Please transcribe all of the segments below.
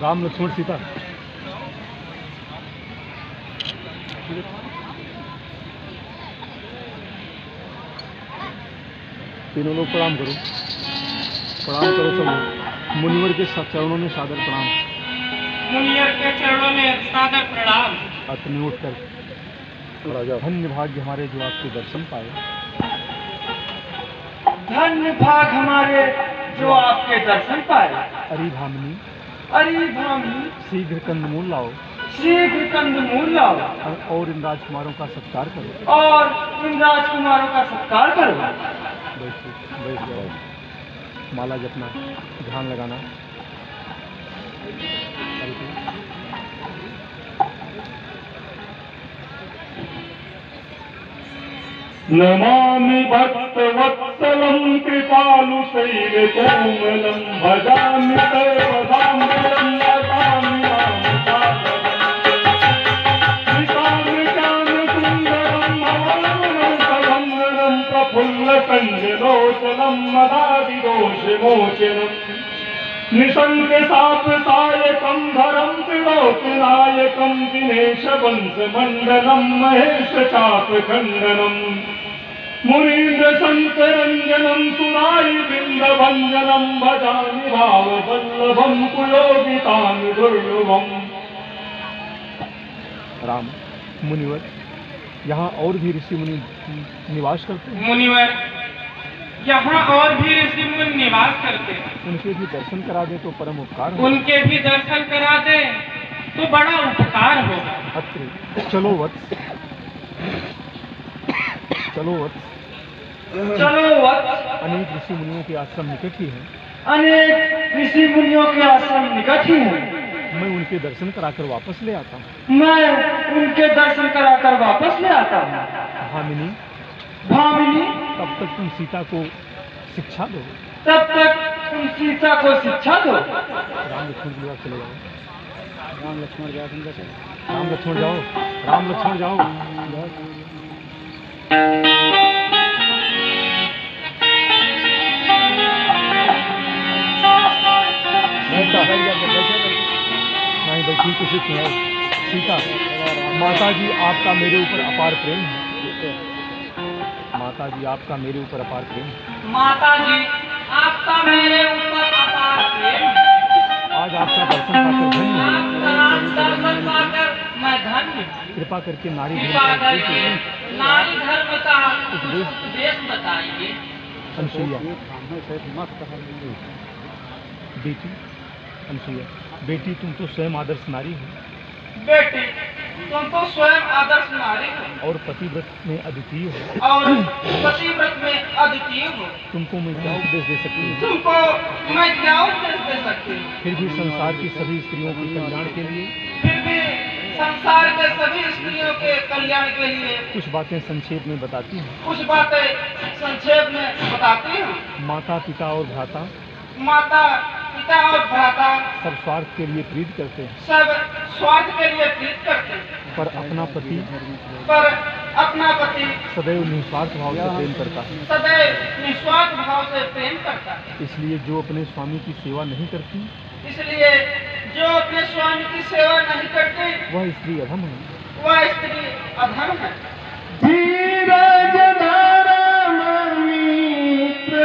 राम लक्ष्मण सीता। तीनों लोग प्रणाम करो, प्रणाम करो सब। मुनिवर के चरणों में सादर प्रणाम। मुनिवर के चरणों में सादर प्रणाम। अपने उठ कर धन्य भाग्य हमारे जो आपके दर्शन पाए। धन्य भाग हमारे जो आपके दर्शन पाए। अरे भामिनी, अरे भामिनी, शीघ्र कंदमूल लाओ, शीघ्र कंदमूल लाओ और इन राजकुमारों का सत्कार करो। और इन राजकुमारों का सत्कार करो। बैठ जाओ। माला जपना, ध्यान लगाना। नमामि भक्तवत्सलं कृपालु शैलकोमलं भजामि सर्वदाम्बरं नतामि रामसागरं भवामनं सभङ्गनं प्रफुल्लकञ्जलोचनं मदादिदोषमोचनं निशङ्कसापसायकं धरं त्रिलोकनायकं दिनेशवंशमण्डनं महेशचापखण्डनं मुनीन्द्रशङ्करञ्जनं सुरारि बिन्दभञ्जनं भजामि भाववल्लभं कुयोगितानि दुर्लभम्। राम, मुनिवर, यहाँ और भी ऋषि मुनि निवास करते हैं। मुनिवर, यहाँ और भी ऋषि मुनि निवास करते हैं। उनके भी दर्शन करा दे तो परम उपकार हो। उनके भी दर्शन करा दे तो बड़ा उपकार होगा। अत्रि, चलो वत्स, चलो वत्स। चलो वत्स। अनेक ऋषि मुनियों के आश्रम निकट ही हैं। अनेक ऋषि मुनियों के आश्रम निकट ही हैं। मैं उनके दर्शन कराकर वापस ले आता हूँ। मैं उनके दर्शन कराकर वापस ले आता हूँ। भामिनी, भामिनी, तब तक तुम सीता को शिक्षा दो। तब तक तुम सीता को शिक्षा दो। राम लक्ष्मण की बात चले जाओ। राम लक्ष्मण जाओ, राम लक्ष्मण जाओ, राम लक्ष्मण जाओ। नहीं बैठी कुछ सुनाओ। सीता, माता जी आपका मेरे ऊपर अपार प्रेम है। माता जी आपका मेरे ऊपर अपार प्रेम है। माता जी आपका मेरे ऊपर अपार प्रेम है। आज आपका दर्शन पाकर धन्य हूँ। दर्शन पाकर मैं धन्य। कृपा करके नारी कृपा करके नारी धर्म का उपदेश उपदेश बताइए। अनसुईया, बेटी अनसुईया, बेटी तुम तो स्वयं आदर्श नारी हो। बेटी, तुम तो स्वयं आदर्श नारी हो और पतिव्रत में अद्वितीय हो। और पतिव्रत में अद्वितीय हो। तुमको मैं क्या उपदेश दे सकती हूँ? तुमको मैं क्या उपदेश दे सकती हूँ? फिर भी संसार की सभी स्त्रियों के कल्याण के लिए, फिर भी संसार के सभी स्त्रियों के कल्याण के लिए कुछ बातें संक्षेप में बताती हूँ। कुछ बातें संक्षेप में बताती हूँ। माता पिता और भ्राता माता पिता और भ्राता सब स्वार्थ के लिए प्रीत करते हैं, सब स्वार्थ के लिए प्रीत करते हैं, पर अपना पति सदैव निस्वार्थ भाव से प्रेम करता है। सदैव निस्वार्थ भाव से प्रेम करता है। इसलिए जो अपने स्वामी की सेवा नहीं करती, इसलिए जो अपने स्वामी की सेवा नहीं करते वह स्त्री अधम है। वह स्त्री अधम है। धीरज धर मित्र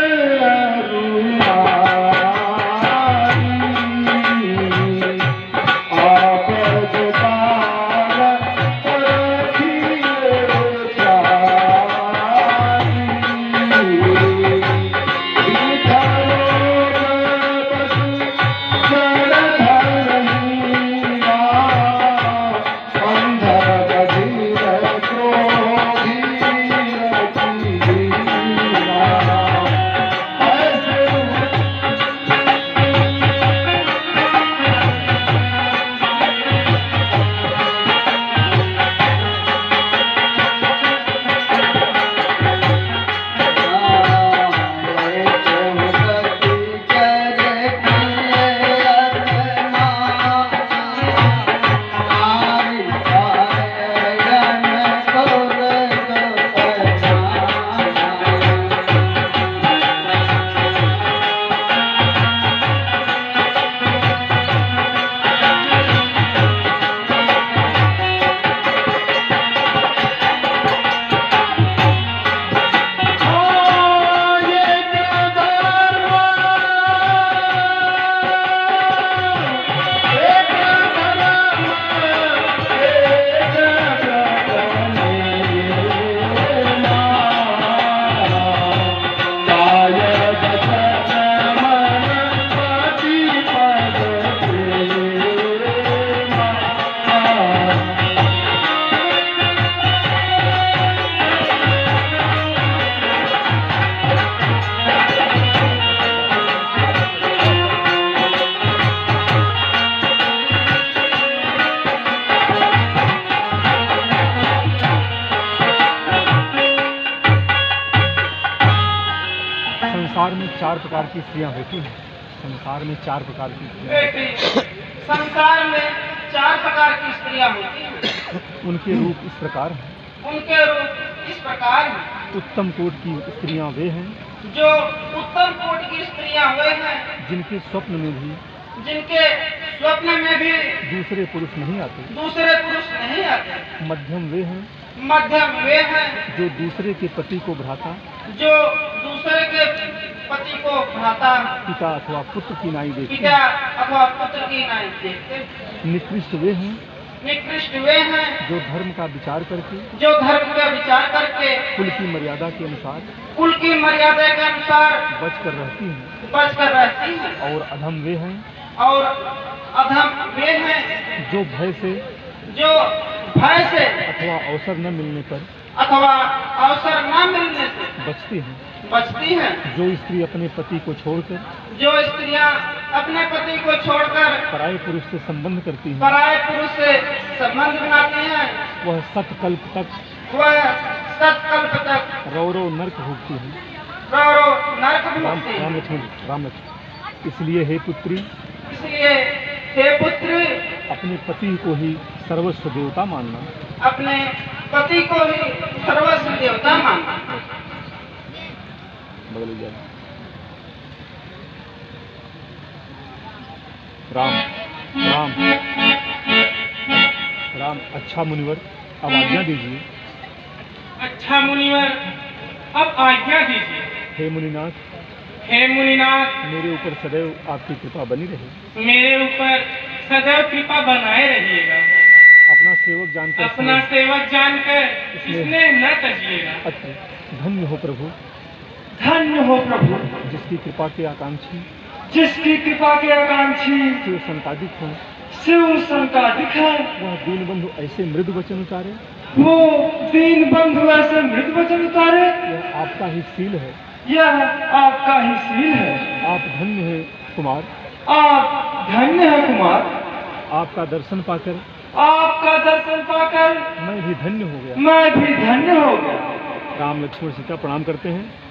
संसार में 4 प्रकार की स्त्रियां होती हैं। संसार में 4 प्रकार की स्त्रियां बेटी, संसार में 4 प्रकार की स्त्रियां होती हैं। उनके रूप इस प्रकार हैं। उनके रूप इस प्रकार हैं। उत्तम कोट की स्त्रियां वे हैं जो उत्तम कोटि की स्त्रियां वे हैं जिनके स्वप्न में भी जिनके स्वप्न में भी दूसरे पुरुष नहीं आते। दूसरे पुरुष नहीं आते। मध्यम वे हैं मध्यम वे हैं जो दूसरे के पति को भ्राता, जो दूसरे के पति को भ्राता, पिता अथवा पुत्र की नाई देखते पिता हैं। अथवा पुत्र की नाई देखते। निकृष्ट वे हैं निकृष्ट वे हैं जो धर्म का विचार करके जो धर्म का विचार करके कुल की मर्यादा के अनुसार कुल की मर्यादा के अनुसार बचकर रहती हैं। बचकर रहती हैं। और अधम वे हैं और अधम वे हैं जो भय से जो भय से अथवा अवसर न मिलने पर अथवा अवसर न मिलने से बचती हैं। बचती हैं। जो स्त्री अपने पति को छोड़कर जो स्त्रियां अपने पति को छोड़कर पराये पुरुष से संबंध करती हैं, पराये पुरुष से संबंध बनाती हैं, वह सतकल्प तक वह सतकल्प तक रौरव नर्क भोगती हैं। गौरव नरक राम भोगती हैं। राम लक्ष्मण। इसलिए हे पुत्री, इसलिए हे पुत्र, अपने पति को ही सर्वस्व देवता मानना। अपने पति को ही सर्वस्व देवता मानना। बगल जाए। राम राम राम। अच्छा मुनिवर, अब आज्ञा दीजिए। अच्छा मुनिवर, अब आज्ञा दीजिए। हे मुनिनाथ, हे मुनिनाथ, मेरे ऊपर सदैव आपकी कृपा बनी रहे। मेरे ऊपर सदैव कृपा बनाए रहिएगा। अपना सेवक जानकर अपना सेवक जानकर इसने न तजिएगा। अत्र धन्य हो प्रभु, धन्य हो प्रभु, जिसकी कृपा के आकांक्षी जिसकी कृपा के आकांक्षी शिव संतादिक हो। शिव संतादिक है। वह दीनबंधु ऐसे मृदु वचन उतारे, वो दीन बंधु ऐसे मृत वचन उतारे। यह आपका ही शील है। यह आपका ही शील है। आप धन्य हैं कुमार। आप धन्य है कुमार। आपका दर्शन पाकर आपका दर्शन पाकर मैं भी धन्य हो गया। मैं भी धन्य हो गया। राम लक्ष्मण सीता प्रणाम करते हैं।